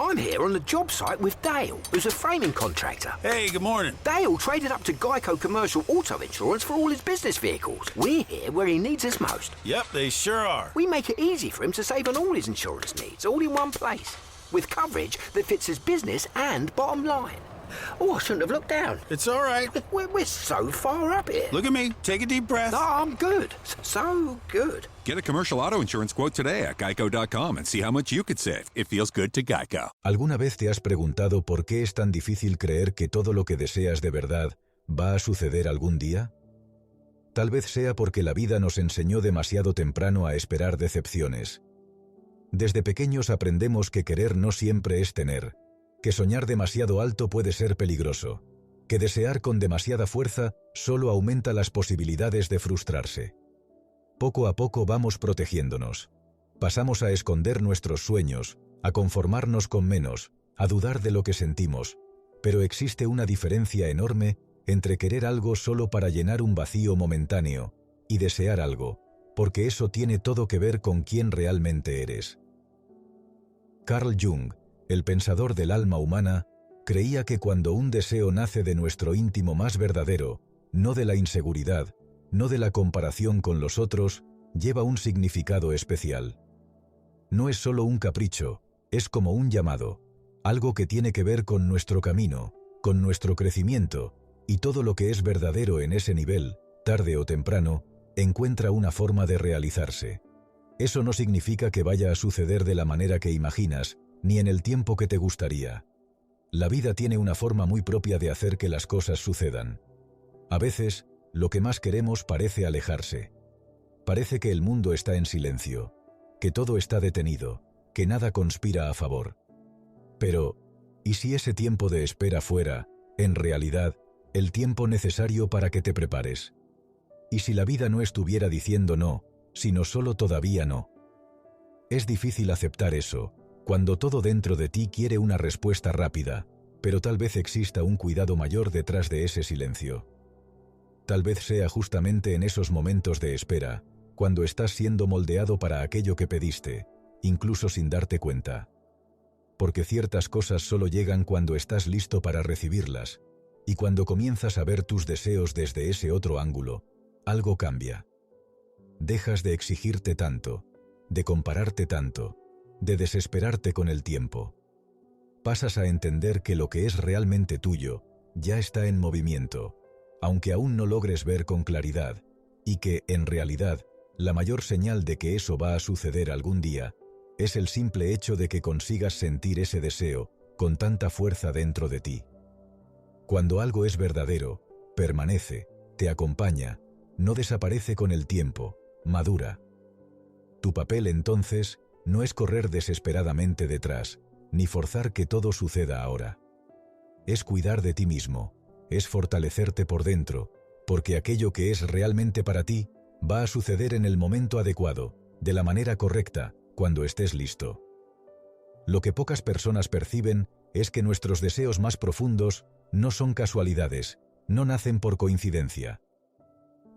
I'm here on the job site with Dale, who's a framing contractor. Hey, good morning. Dale traded up to Geico Commercial Auto Insurance for all his business vehicles. We're here where he needs us most. Yep, they sure are. We make it easy for him to save on all his insurance needs, all in one place, with coverage that fits his business and bottom line. Oh, I shouldn't have looked down. It's all right. We're so far up here. Look at me. Take a deep breath. No, I'm good. So good. Get a commercial auto insurance quote today at geico.com and see how much you could save. It feels good to Geico. ¿Alguna vez te has preguntado por qué es tan difícil creer que todo lo que deseas de verdad va a suceder algún día? Tal vez sea porque la vida nos enseñó demasiado temprano a esperar decepciones. Desde pequeños aprendemos que querer no siempre es tener, que soñar demasiado alto puede ser peligroso, que desear con demasiada fuerza solo aumenta las posibilidades de frustrarse. Poco a poco vamos protegiéndonos. Pasamos a esconder nuestros sueños, a conformarnos con menos, a dudar de lo que sentimos, pero existe una diferencia enorme entre querer algo solo para llenar un vacío momentáneo y desear algo, porque eso tiene todo que ver con quién realmente eres. Carl Jung, el pensador del alma humana, creía que cuando un deseo nace de nuestro íntimo más verdadero, no de la inseguridad, no de la comparación con los otros, lleva un significado especial. No es solo un capricho, es como un llamado, algo que tiene que ver con nuestro camino, con nuestro crecimiento, y todo lo que es verdadero en ese nivel, tarde o temprano, encuentra una forma de realizarse. Eso no significa que vaya a suceder de la manera que imaginas, ni en el tiempo que te gustaría. La vida tiene una forma muy propia de hacer que las cosas sucedan. A veces, lo que más queremos parece alejarse. Parece que el mundo está en silencio, que todo está detenido, que nada conspira a favor. Pero, ¿y si ese tiempo de espera fuera, en realidad, el tiempo necesario para que te prepares? ¿Y si la vida no estuviera diciendo no, sino solo todavía no? Es difícil aceptar eso, cuando todo dentro de ti quiere una respuesta rápida, pero tal vez exista un cuidado mayor detrás de ese silencio. Tal vez sea justamente en esos momentos de espera, cuando estás siendo moldeado para aquello que pediste, incluso sin darte cuenta. Porque ciertas cosas solo llegan cuando estás listo para recibirlas, y cuando comienzas a ver tus deseos desde ese otro ángulo, algo cambia. Dejas de exigirte tanto, de compararte tanto, de desesperarte con el tiempo. Pasas a entender que lo que es realmente tuyo ya está en movimiento, aunque aún no logres ver con claridad, y que, en realidad, la mayor señal de que eso va a suceder algún día es el simple hecho de que consigas sentir ese deseo con tanta fuerza dentro de ti. Cuando algo es verdadero, permanece, te acompaña, no desaparece con el tiempo, madura. Tu papel entonces no es correr desesperadamente detrás, ni forzar que todo suceda ahora. Es cuidar de ti mismo, es fortalecerte por dentro, porque aquello que es realmente para ti va a suceder en el momento adecuado, de la manera correcta, cuando estés listo. Lo que pocas personas perciben es que nuestros deseos más profundos no son casualidades, no nacen por coincidencia.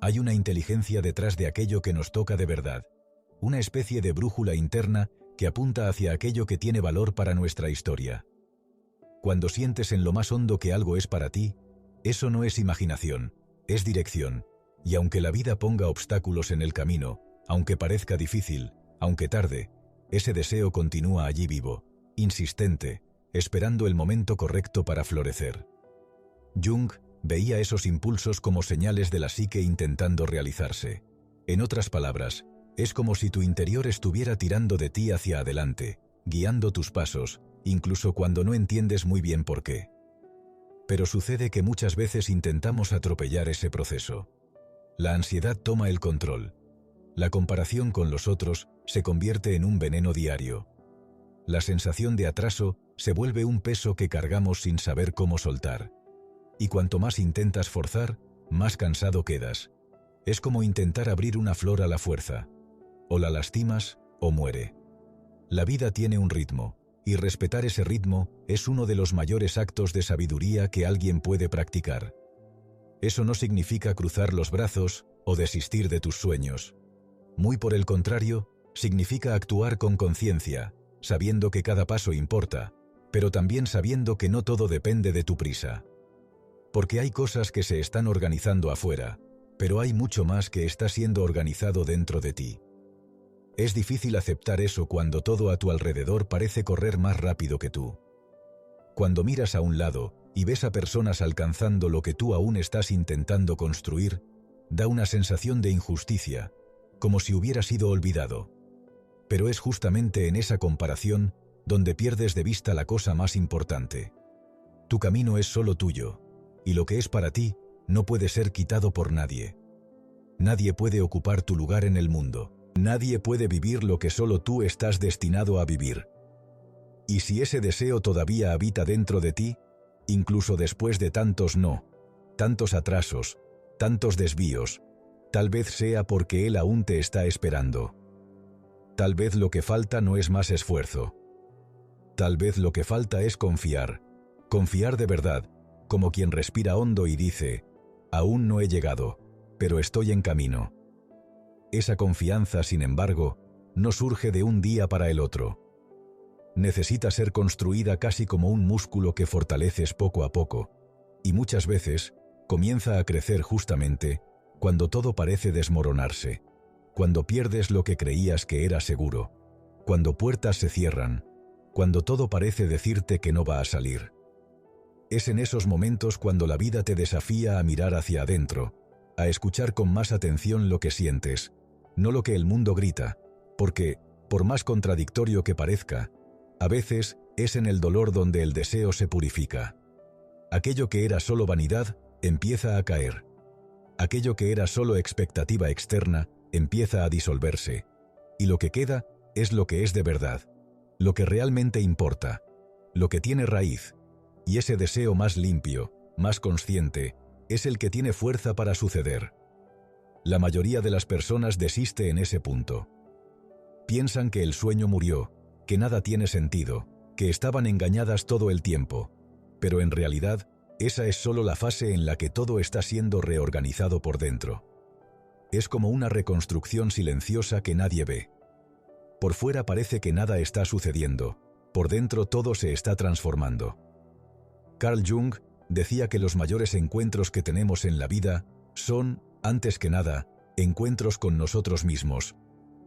Hay una inteligencia detrás de aquello que nos toca de verdad, una especie de brújula interna que apunta hacia aquello que tiene valor para nuestra historia. Cuando sientes en lo más hondo que algo es para ti, eso no es imaginación, es dirección, y aunque la vida ponga obstáculos en el camino, aunque parezca difícil, aunque tarde, ese deseo continúa allí vivo, insistente, esperando el momento correcto para florecer. Jung veía esos impulsos como señales de la psique intentando realizarse. En otras palabras, es como si tu interior estuviera tirando de ti hacia adelante, guiando tus pasos, incluso cuando no entiendes muy bien por qué. Pero sucede que muchas veces intentamos atropellar ese proceso. La ansiedad toma el control. La comparación con los otros se convierte en un veneno diario. La sensación de atraso se vuelve un peso que cargamos sin saber cómo soltar. Y cuanto más intentas forzar, más cansado quedas. Es como intentar abrir una flor a la fuerza. O la lastimas, o muere. La vida tiene un ritmo, y respetar ese ritmo es uno de los mayores actos de sabiduría que alguien puede practicar. Eso no significa cruzar los brazos o desistir de tus sueños. Muy por el contrario, significa actuar con conciencia, sabiendo que cada paso importa, pero también sabiendo que no todo depende de tu prisa. Porque hay cosas que se están organizando afuera, pero hay mucho más que está siendo organizado dentro de ti. Es difícil aceptar eso cuando todo a tu alrededor parece correr más rápido que tú. Cuando miras a un lado y ves a personas alcanzando lo que tú aún estás intentando construir, da una sensación de injusticia, como si hubiera sido olvidado. Pero es justamente en esa comparación donde pierdes de vista la cosa más importante. Tu camino es solo tuyo, y lo que es para ti no puede ser quitado por nadie. Nadie puede ocupar tu lugar en el mundo. Nadie puede vivir lo que solo tú estás destinado a vivir. Y si ese deseo todavía habita dentro de ti, incluso después de tantos no, tantos atrasos, tantos desvíos, tal vez sea porque él aún te está esperando. Tal vez lo que falta no es más esfuerzo. Tal vez lo que falta es confiar de verdad, como quien respira hondo y dice, aún no he llegado, pero estoy en camino. Esa confianza, sin embargo, no surge de un día para el otro. Necesita ser construida casi como un músculo que fortaleces poco a poco, y muchas veces comienza a crecer justamente cuando todo parece desmoronarse, cuando pierdes lo que creías que era seguro, cuando puertas se cierran, cuando todo parece decirte que no va a salir. Es en esos momentos cuando la vida te desafía a mirar hacia adentro, a escuchar con más atención lo que sientes, no lo que el mundo grita, porque, por más contradictorio que parezca, a veces es en el dolor donde el deseo se purifica. Aquello que era solo vanidad empieza a caer. Aquello que era solo expectativa externa empieza a disolverse, y lo que queda es lo que es de verdad, lo que realmente importa, lo que tiene raíz, y ese deseo más limpio, más consciente, es el que tiene fuerza para suceder. La mayoría de las personas desiste en ese punto. Piensan que el sueño murió, que nada tiene sentido, que estaban engañadas todo el tiempo, pero en realidad, esa es solo la fase en la que todo está siendo reorganizado por dentro. Es como una reconstrucción silenciosa que nadie ve. Por fuera parece que nada está sucediendo, por dentro todo se está transformando. Carl Jung decía que los mayores encuentros que tenemos en la vida son, antes que nada, encuentros con nosotros mismos,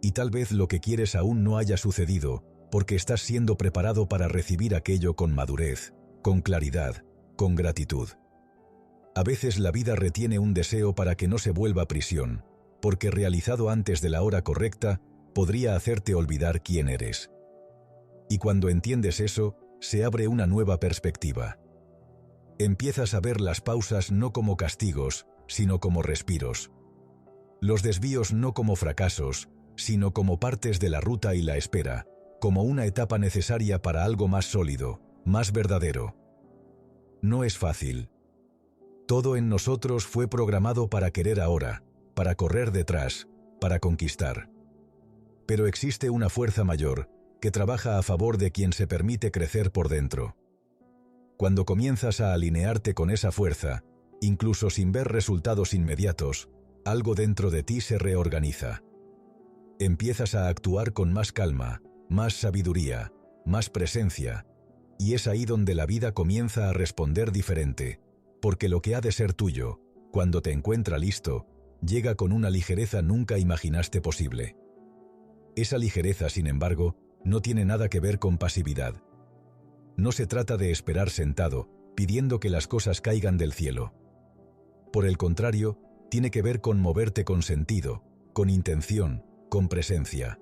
y tal vez lo que quieres aún no haya sucedido, porque estás siendo preparado para recibir aquello con madurez, con claridad, con gratitud. A veces la vida retiene un deseo para que no se vuelva prisión, porque realizado antes de la hora correcta, podría hacerte olvidar quién eres. Y cuando entiendes eso, se abre una nueva perspectiva. Empiezas a ver las pausas no como castigos, sino como respiros. Los desvíos no como fracasos, sino como partes de la ruta y la espera, como una etapa necesaria para algo más sólido, más verdadero. No es fácil. Todo en nosotros fue programado para querer ahora, para correr detrás, para conquistar. Pero existe una fuerza mayor, que trabaja a favor de quien se permite crecer por dentro. Cuando comienzas a alinearte con esa fuerza, incluso sin ver resultados inmediatos, algo dentro de ti se reorganiza. Empiezas a actuar con más calma, más sabiduría, más presencia, y es ahí donde la vida comienza a responder diferente, porque lo que ha de ser tuyo, cuando te encuentra listo, llega con una ligereza nunca imaginaste posible. Esa ligereza, sin embargo, no tiene nada que ver con pasividad. No se trata de esperar sentado, pidiendo que las cosas caigan del cielo. Por el contrario, tiene que ver con moverte con sentido, con intención, con presencia.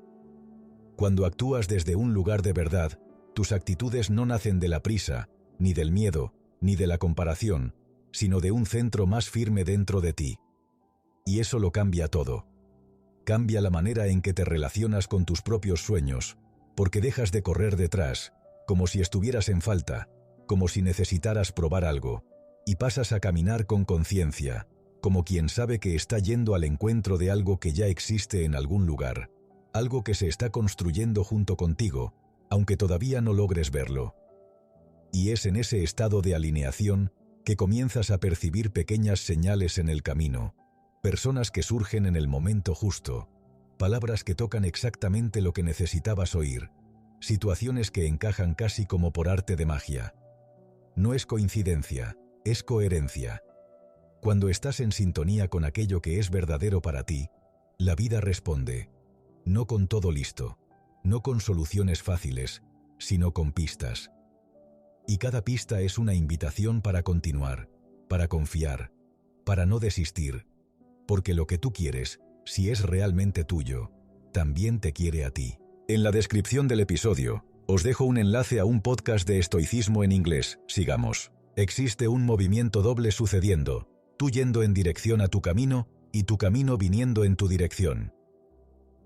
Cuando actúas desde un lugar de verdad, tus actitudes no nacen de la prisa, ni del miedo, ni de la comparación, sino de un centro más firme dentro de ti. Y eso lo cambia todo. Cambia la manera en que te relacionas con tus propios sueños, porque dejas de correr detrás, como si estuvieras en falta, como si necesitaras probar algo, y pasas a caminar con conciencia, como quien sabe que está yendo al encuentro de algo que ya existe en algún lugar, algo que se está construyendo junto contigo, aunque todavía no logres verlo. Y es en ese estado de alineación que comienzas a percibir pequeñas señales en el camino, personas que surgen en el momento justo, palabras que tocan exactamente lo que necesitabas oír, situaciones que encajan casi como por arte de magia. No es coincidencia, es coherencia. Cuando estás en sintonía con aquello que es verdadero para ti, la vida responde. No con todo listo, no con soluciones fáciles, sino con pistas. Y cada pista es una invitación para continuar, para confiar, para no desistir, porque lo que tú quieres, si es realmente tuyo, también te quiere a ti. En la descripción del episodio, os dejo un enlace a un podcast de estoicismo en inglés. Sigamos. Existe un movimiento doble sucediendo, tú yendo en dirección a tu camino y tu camino viniendo en tu dirección.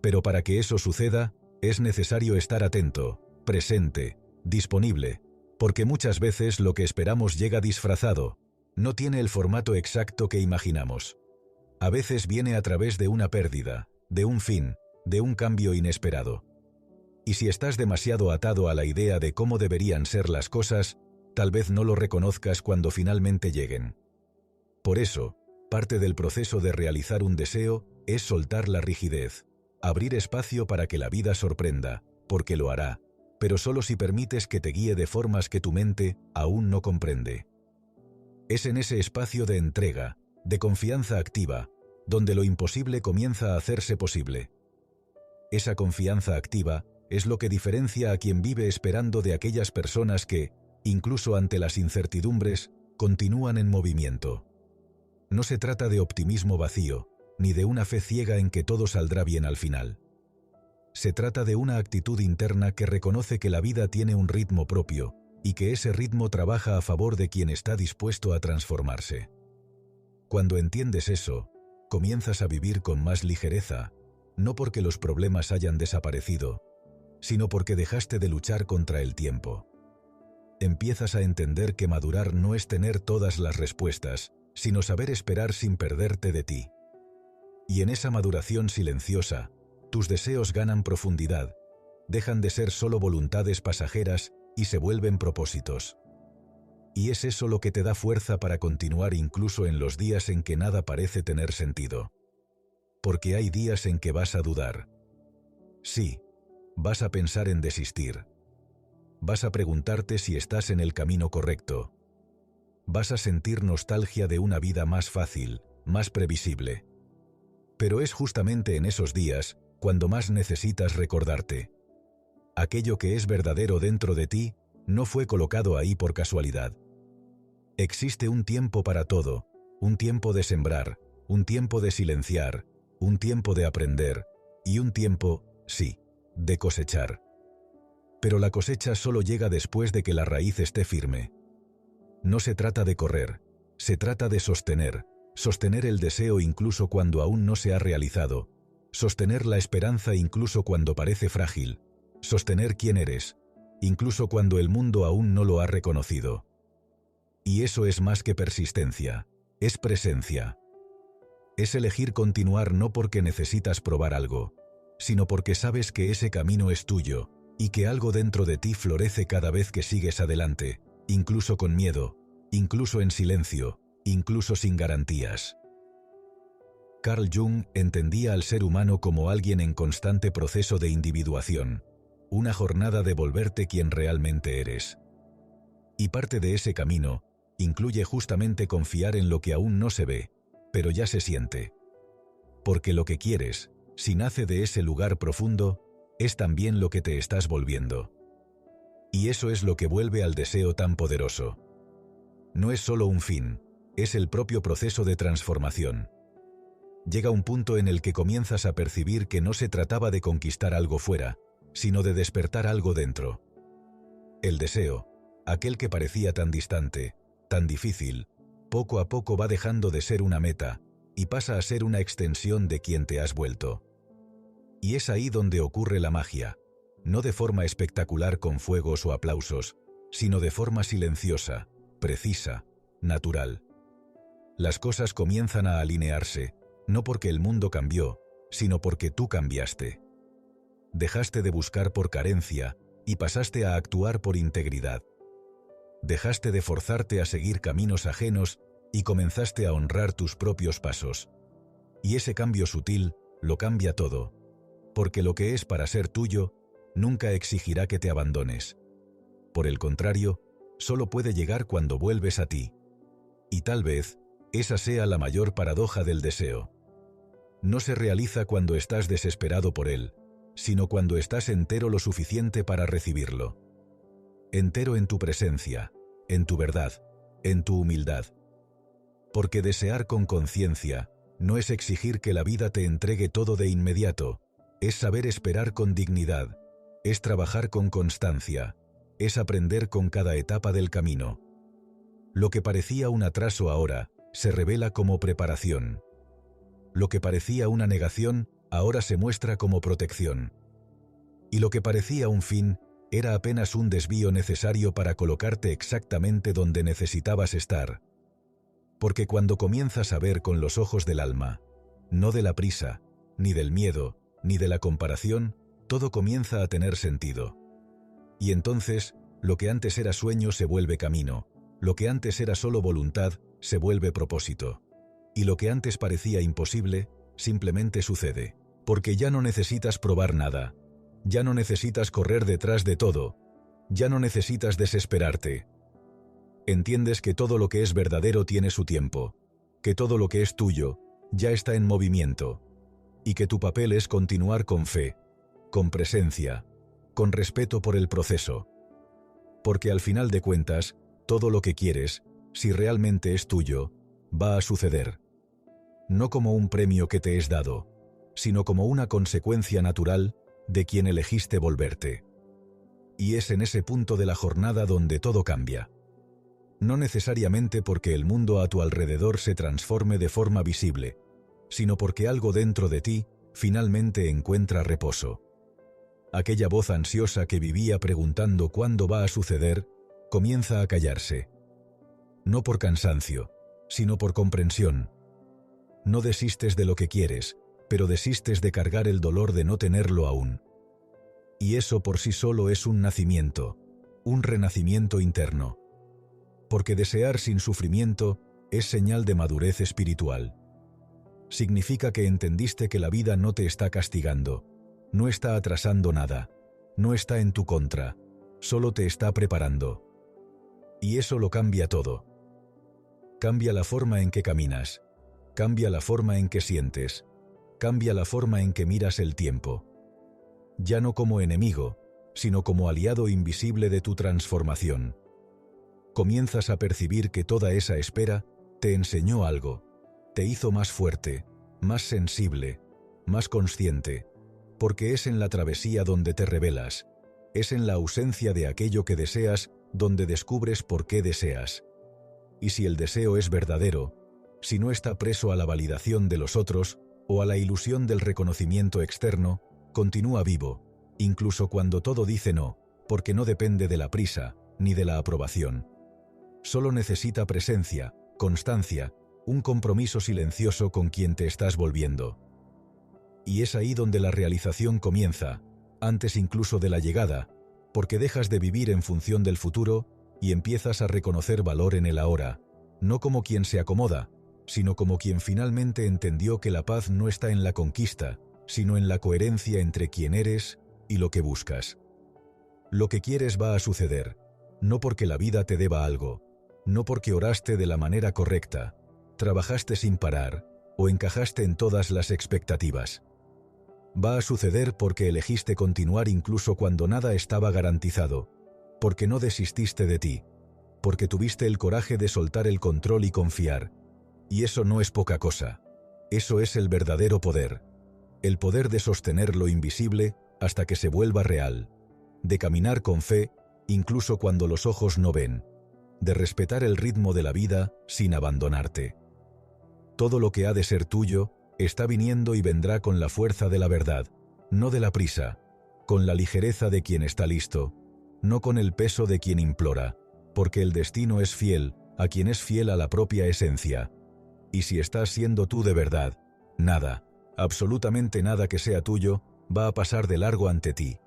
Pero para que eso suceda, es necesario estar atento, presente, disponible, porque muchas veces lo que esperamos llega disfrazado, no tiene el formato exacto que imaginamos. A veces viene a través de una pérdida, de un fin, de un cambio inesperado. Y si estás demasiado atado a la idea de cómo deberían ser las cosas, tal vez no lo reconozcas cuando finalmente lleguen. Por eso, parte del proceso de realizar un deseo es soltar la rigidez, abrir espacio para que la vida sorprenda, porque lo hará, pero solo si permites que te guíe de formas que tu mente aún no comprende. Es en ese espacio de entrega, de confianza activa, donde lo imposible comienza a hacerse posible. Esa confianza activa es lo que diferencia a quien vive esperando de aquellas personas que, incluso ante las incertidumbres, continúan en movimiento. No se trata de optimismo vacío, ni de una fe ciega en que todo saldrá bien al final. Se trata de una actitud interna que reconoce que la vida tiene un ritmo propio, y que ese ritmo trabaja a favor de quien está dispuesto a transformarse. Cuando entiendes eso, comienzas a vivir con más ligereza, no porque los problemas hayan desaparecido, sino porque dejaste de luchar contra el tiempo. Empiezas a entender que madurar no es tener todas las respuestas, sino saber esperar sin perderte de ti. Y en esa maduración silenciosa, tus deseos ganan profundidad, dejan de ser solo voluntades pasajeras y se vuelven propósitos. Y es eso lo que te da fuerza para continuar incluso en los días en que nada parece tener sentido. Porque hay días en que vas a dudar. Sí, vas a pensar en desistir. Vas a preguntarte si estás en el camino correcto. Vas a sentir nostalgia de una vida más fácil, más previsible. Pero es justamente en esos días cuando más necesitas recordarte. Aquello que es verdadero dentro de ti no fue colocado ahí por casualidad. Existe un tiempo para todo, un tiempo de sembrar, un tiempo de silenciar, un tiempo de aprender, y un tiempo, sí, de cosechar. Pero la cosecha solo llega después de que la raíz esté firme. No se trata de correr, se trata de sostener el deseo incluso cuando aún no se ha realizado, sostener la esperanza incluso cuando parece frágil, sostener quién eres, incluso cuando el mundo aún no lo ha reconocido. Y eso es más que persistencia, es presencia. Es elegir continuar no porque necesitas probar algo, sino porque sabes que ese camino es tuyo, y que algo dentro de ti florece cada vez que sigues adelante, incluso con miedo, incluso en silencio, incluso sin garantías. Carl Jung entendía al ser humano como alguien en constante proceso de individuación, una jornada de volverte quien realmente eres. Y parte de ese camino incluye justamente confiar en lo que aún no se ve, pero ya se siente. Porque lo que quieres, si nace de ese lugar profundo, es también lo que te estás volviendo. Y eso es lo que vuelve al deseo tan poderoso. No es solo un fin, es el propio proceso de transformación. Llega un punto en el que comienzas a percibir que no se trataba de conquistar algo fuera, sino de despertar algo dentro. El deseo, aquel que parecía tan distante, tan difícil, poco a poco va dejando de ser una meta, y pasa a ser una extensión de quien te has vuelto. Y es ahí donde ocurre la magia, no de forma espectacular con fuegos o aplausos, sino de forma silenciosa, precisa, natural. Las cosas comienzan a alinearse, no porque el mundo cambió, sino porque tú cambiaste. Dejaste de buscar por carencia y pasaste a actuar por integridad. Dejaste de forzarte a seguir caminos ajenos y comenzaste a honrar tus propios pasos. Y ese cambio sutil lo cambia todo, porque lo que es para ser tuyo nunca exigirá que te abandones. Por el contrario, solo puede llegar cuando vuelves a ti. Y tal vez, esa sea la mayor paradoja del deseo. No se realiza cuando estás desesperado por él, sino cuando estás entero lo suficiente para recibirlo. Entero en tu presencia, en tu verdad, en tu humildad. Porque desear con conciencia no es exigir que la vida te entregue todo de inmediato, es saber esperar con dignidad, es trabajar con constancia, es aprender con cada etapa del camino. Lo que parecía un atraso ahora, se revela como preparación. Lo que parecía una negación, ahora se muestra como protección. Y lo que parecía un fin, era apenas un desvío necesario para colocarte exactamente donde necesitabas estar. Porque cuando comienzas a ver con los ojos del alma, no de la prisa, ni del miedo, ni de la comparación, todo comienza a tener sentido. Y entonces, lo que antes era sueño se vuelve camino, lo que antes era solo voluntad se vuelve propósito. Y lo que antes parecía imposible, simplemente sucede. Porque ya no necesitas probar nada, ya no necesitas correr detrás de todo, ya no necesitas desesperarte. Entiendes que todo lo que es verdadero tiene su tiempo, que todo lo que es tuyo ya está en movimiento, y que tu papel es continuar con fe, con presencia, con respeto por el proceso. Porque al final de cuentas, todo lo que quieres, si realmente es tuyo, va a suceder. No como un premio que te es dado, sino como una consecuencia natural de quien elegiste volverte. Y es en ese punto de la jornada donde todo cambia. No necesariamente porque el mundo a tu alrededor se transforme de forma visible, sino porque algo dentro de ti finalmente encuentra reposo. Aquella voz ansiosa que vivía preguntando cuándo va a suceder, comienza a callarse. No por cansancio, sino por comprensión. No desistes de lo que quieres, pero desistes de cargar el dolor de no tenerlo aún. Y eso por sí solo es un nacimiento, un renacimiento interno. Porque desear sin sufrimiento es señal de madurez espiritual. Significa que entendiste que la vida no te está castigando, no está atrasando nada, no está en tu contra, solo te está preparando. Y eso lo cambia todo. Cambia la forma en que caminas, cambia la forma en que sientes, cambia la forma en que miras el tiempo. Ya no como enemigo, sino como aliado invisible de tu transformación. Comienzas a percibir que toda esa espera te enseñó algo, te hizo más fuerte, más sensible, más consciente, porque es en la travesía donde te revelas, es en la ausencia de aquello que deseas donde descubres por qué deseas. Y si el deseo es verdadero, si no está preso a la validación de los otros o a la ilusión del reconocimiento externo, continúa vivo, incluso cuando todo dice no, porque no depende de la prisa ni de la aprobación. Solo necesita presencia, constancia, un compromiso silencioso con quien te estás volviendo. Y es ahí donde la realización comienza, antes incluso de la llegada, porque dejas de vivir en función del futuro y empiezas a reconocer valor en el ahora, no como quien se acomoda, sino como quien finalmente entendió que la paz no está en la conquista, sino en la coherencia entre quién eres y lo que buscas. Lo que quieres va a suceder, no porque la vida te deba algo, no porque oraste de la manera correcta, trabajaste sin parar o encajaste en todas las expectativas. Va a suceder porque elegiste continuar incluso cuando nada estaba garantizado, porque no desististe de ti, porque tuviste el coraje de soltar el control y confiar. Y eso no es poca cosa. Eso es el verdadero poder. El poder de sostener lo invisible hasta que se vuelva real, de caminar con fe incluso cuando los ojos no ven, de respetar el ritmo de la vida sin abandonarte. Todo lo que ha de ser tuyo está viniendo y vendrá con la fuerza de la verdad, no de la prisa, con la ligereza de quien está listo, no con el peso de quien implora, porque el destino es fiel a quien es fiel a la propia esencia. Y si estás siendo tú de verdad, nada, absolutamente nada que sea tuyo, va a pasar de largo ante ti.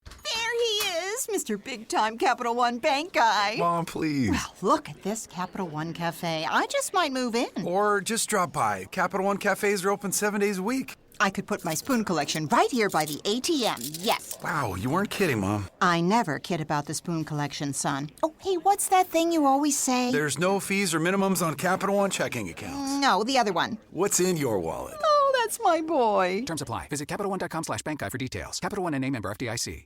There he is, Mr. Big Time Capital One Bank guy. Mom, please. Well, look at this Capital One Cafe. I just might move in. Or just drop by. Capital One cafes are open 7 days a week. I could put my spoon collection right here by the ATM. Yes. Wow, you weren't kidding, Mom. I never kid about the spoon collection, son. Oh, hey, what's that thing you always say? There's no fees or minimums on Capital One checking accounts. No, the other one. What's in your wallet? Oh, that's my boy. Terms apply. Visit CapitalOne.com/bankguy for details. Capital One and a member FDIC.